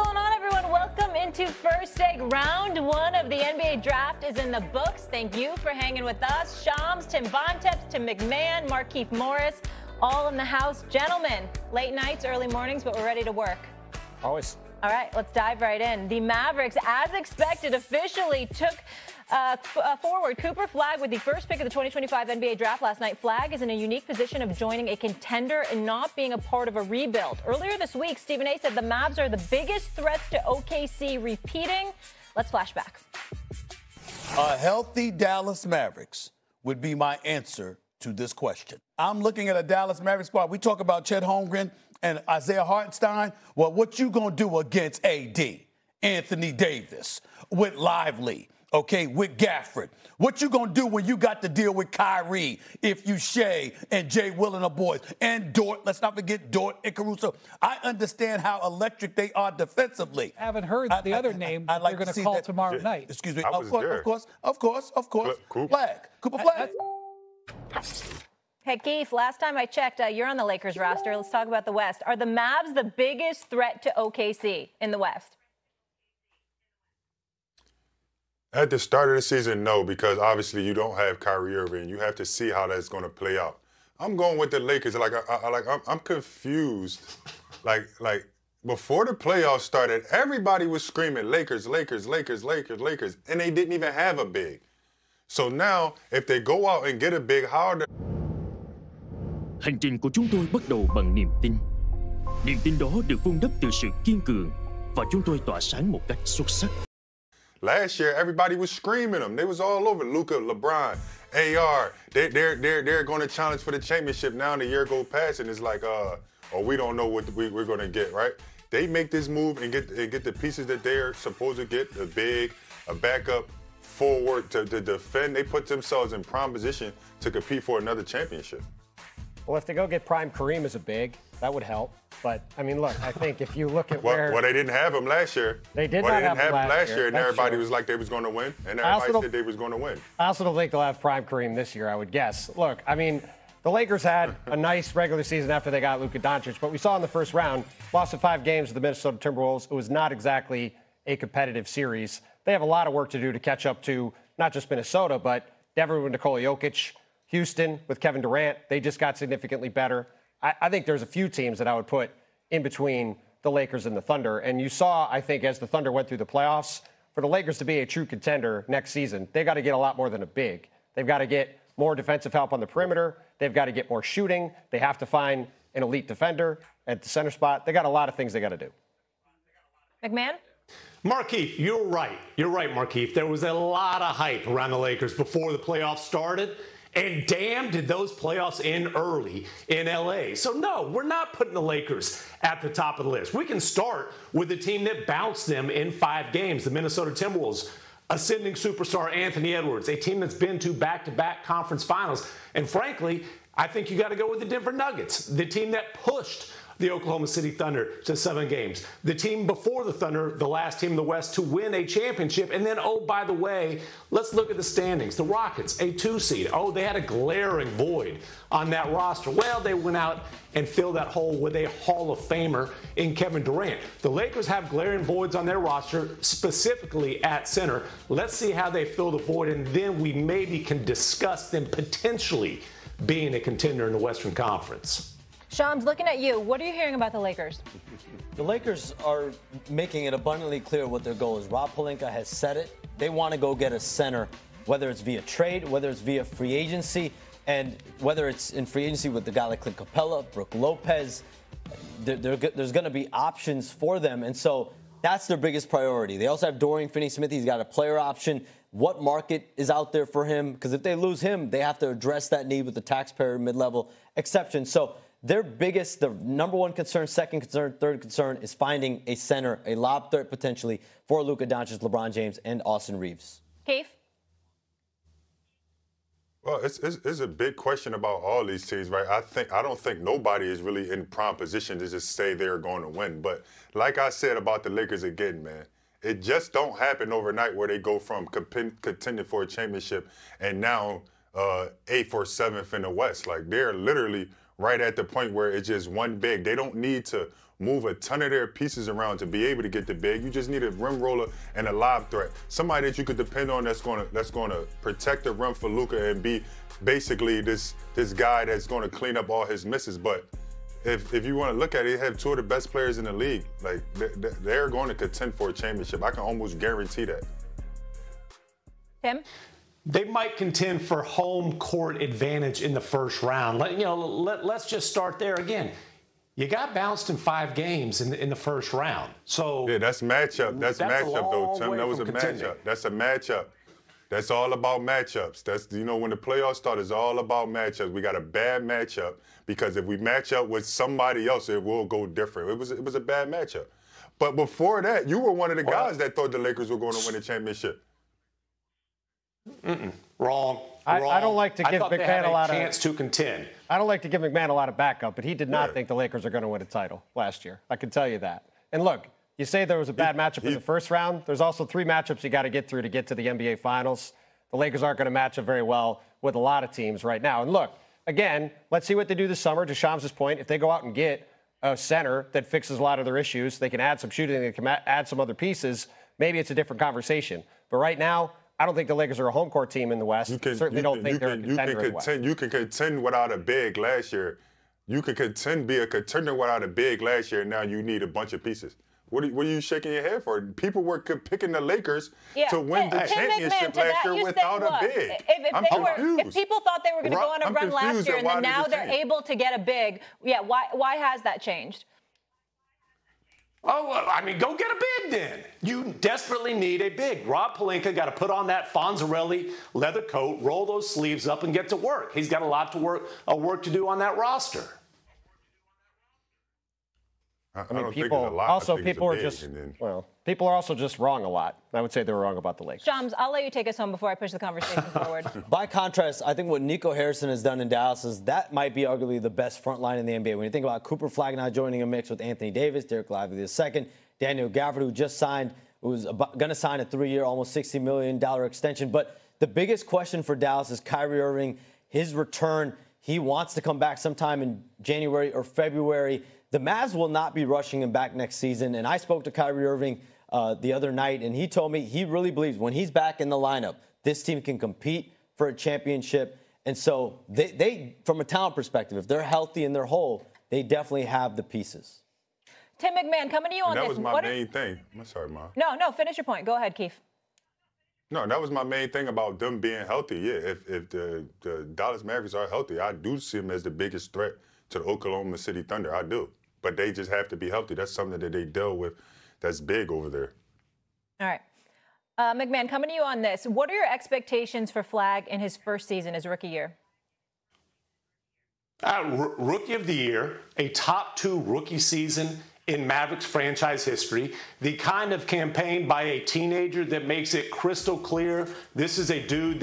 going on, everyone? Welcome into First Take. Round one of the NBA draft is in the books. Thank you for hanging with us. Shams, Tim Bontemps, Tim McMahon, Markieff Morris, all in the house. Gentlemen, late nights, early mornings, but we're ready to work. Always. All right, let's dive right in. The Mavericks, as expected, officially took forward Cooper Flagg with the first pick of the 2025 NBA draft last night. Flagg is in a unique position of joining a contender and not being a part of a rebuild. Earlier this week, Stephen A. said the Mavs are the biggest threats to OKC repeating. Let's flash back. A healthy Dallas Mavericks would be my answer to this question. I'm looking at a Dallas Mavericks squad. We talk about Chet Holmgren and Isaiah Hartenstein. Well, what you gonna do against AD, Anthony Davis, with Lively, okay, with Gafford? What you gonna do when you got to deal with Kyrie, if you Shea and Jay Will and the boys, and Dort? Let's not forget Dort and Caruso. I understand how electric they are defensively. Haven't heard the other name I'd like they're going to see call that tomorrow night. Excuse me. I Of was course. Cooper Flagg. Hey, Keith, last time I checked, you're on the Lakers roster. Let's talk about the West. Are the Mavs the biggest threat to OKC in the West? At the start of the season, no, because obviously you don't have Kyrie Irving. You have to see how that's going to play out. I'm going with the Lakers. I'm confused. Like before the playoffs started, everybody was screaming Lakers, Lakers, Lakers, Lakers, Lakers, and they didn't even have a big. So now, if they go out and get a big, how are they? Hành trình của chúng tôi bắt đầu bằng niềm tin. Niềm tin đó được vun đắp từ sự kiên cường và chúng tôi tỏa sáng một cách xuất sắc. Last year, everybody was screaming them. They was all over Luka, LeBron, AR. They're going to challenge for the championship. Now the year go past and it's like, we don't know what we're going to get, right? They make this move and get the pieces that they're supposed to get, a big, a backup, forward to defend. They put themselves in prime position to compete for another championship. Well, if they go get Prime Kareem as a big, that would help. But, I mean, look, I think if you look at where... Well, they didn't have him last year. They did not have him last year. And everybody was like they was going to win. And everybody said they was going to win. I also don't think they'll have Prime Kareem this year, I would guess. Look, I mean, the Lakers had a nice regular season after they got Luka Doncic. But we saw in the first round, lost in 5 games to the Minnesota Timberwolves. It was not exactly a competitive series. They have a lot of work to do to catch up to not just Minnesota, but Denver with Nikola Jokic, Houston with Kevin Durant. They just got significantly better. I think there's a few teams that I would put in between the Lakers and the Thunder. And you saw, I think, as the Thunder went through the playoffs, for the Lakers to be a true contender next season, they've got to get a lot more than a big. They've got to get more defensive help on the perimeter. They've got to get more shooting. They have to find an elite defender at the center spot. They got a lot of things they got to do. McMahon? Markieff, you're right. You're right, Markieff. There was a lot of hype around the Lakers before the playoffs started. And damn, did those playoffs end early in L.A. So, no, we're not putting the Lakers at the top of the list. We can start with the team that bounced them in 5 games, the Minnesota Timberwolves. Ascending superstar Anthony Edwards, a team that's been to back-to-back conference finals. And frankly, I think you got to go with the Denver Nuggets, the team that pushed the Oklahoma City Thunder to 7 games. The team before the Thunder, the last team in the West to win a championship. And then, oh, by the way, let's look at the standings. The Rockets, a 2 seed. Oh, they had a glaring void on that roster. Well, they went out and filled that hole with a Hall of Famer in Kevin Durant. The Lakers have glaring voids on their roster, specifically at center. Let's see how they fill the void, and then we maybe can discuss them potentially being a contender in the Western Conference. Shams, looking at you, what are you hearing about the Lakers? The Lakers are making it abundantly clear what their goal is. Rob Pelinka has said it. They want to go get a center, whether it's via trade, whether it's via free agency, and whether it's in free agency with the guy like Clint Capella, Brook Lopez. There's going to be options for them, and so that's their biggest priority. They also have Dorian Finney-Smith. He's got a player option. What market is out there for him? Because if they lose him, they have to address that need with the taxpayer mid-level exception. So their biggest, the number one concern, second concern, third concern is finding a center, a lob threat potentially for Luka Doncic, LeBron James, and Austin Reeves. Keith? Well, it's a big question about all these teams, right? I don't think nobody is really in prime position to just say they're going to win. But like I said about the Lakers again, man, it just don't happen overnight where they go from contending for a championship and now 8th or 7th in the West. Like, they're literally right at the point where it's just one big. They don't need to move a ton of their pieces around to be able to get the big. You just need a rim roller and a lob threat. Somebody that you could depend on that's gonna protect the rim for Luka and be basically this guy that's gonna clean up all his misses. But if you want to look at it, they have two of the best players in the league. Like they're going to contend for a championship. I can almost guarantee that. Tim? They might contend for home court advantage in the first round. Let's just start there again. You got bounced in 5 games in the first round. So yeah, that's matchup. That's matchup though, Tim. That was a matchup. That's a matchup. That's all about matchups. That's when the playoffs start, it's all about matchups. We got a bad matchup because if we match up with somebody else, it will go different. It was a bad matchup. But before that, you were one of the guys that thought the Lakers were going to win the championship. Wrong. I don't like to give McMahon a lot of chance to contend. I don't like to give McMahon a lot of backup, but he did not think the Lakers are going to win a title last year. I can tell you that. And look, you say there was a bad matchup in the first round. There's also 3 matchups you got to get through to get to the NBA Finals. The Lakers aren't going to match up very well with a lot of teams right now. And look, again, let's see what they do this summer. To Shams' point, if they go out and get a center that fixes a lot of their issues, they can add some shooting, they can add some other pieces, maybe it's a different conversation. But right now, I don't think the Lakers are a home court team in the West. Certainly don't think they're a contender in the West. You can contend without a big last year. You can be a contender without a big last year, and now you need a bunch of pieces. What are you shaking your head for? People were picking the Lakers to win the championship last year without a big. I'm confused. If people thought they were going to go on a run last year and then now they're able to get a big, why has that changed? Oh, I mean, go get a big then. You desperately need a big. Rob Pelinka got to put on that Fonzarelli leather coat, roll those sleeves up, and get to work. He's got a lot of work to do on that roster. I mean, people are also just wrong a lot. I would say they were wrong about the Lakers. Shams, I'll let you take us home before I push the conversation forward. By contrast, I think what Nico Harrison has done in Dallas is that might be arguably the best front line in the NBA. When you think about Cooper Flagg now joining a mix with Anthony Davis, Derek Lively II, Daniel Gafford, who just signed, was going to sign a 3-year, almost $60 million extension. But the biggest question for Dallas is Kyrie Irving, his return. He wants to come back sometime in January or February. The Mavs will not be rushing him back next season. And I spoke to Kyrie Irving the other night, and he told me he really believes when he's back in the lineup, this team can compete for a championship. And so they from a talent perspective, if they're healthy and they're whole, they definitely have the pieces. Tim McMahon, coming to you on this. That was my main thing. I'm sorry, Ma. No, finish your point. Go ahead, Keith. No, that was my main thing about them being healthy. Yeah, if the Dallas Mavericks are healthy, I do see them as the biggest threat to the Oklahoma City Thunder. I do. But they just have to be healthy. That's something that they deal with that's big over there. All right. McMahon, coming to you on this. What are your expectations for Flagg in his first season, his rookie year? Rookie of the year, a top 2 rookie season in Mavericks franchise history, the kind of campaign by a teenager that makes it crystal clear this is a dude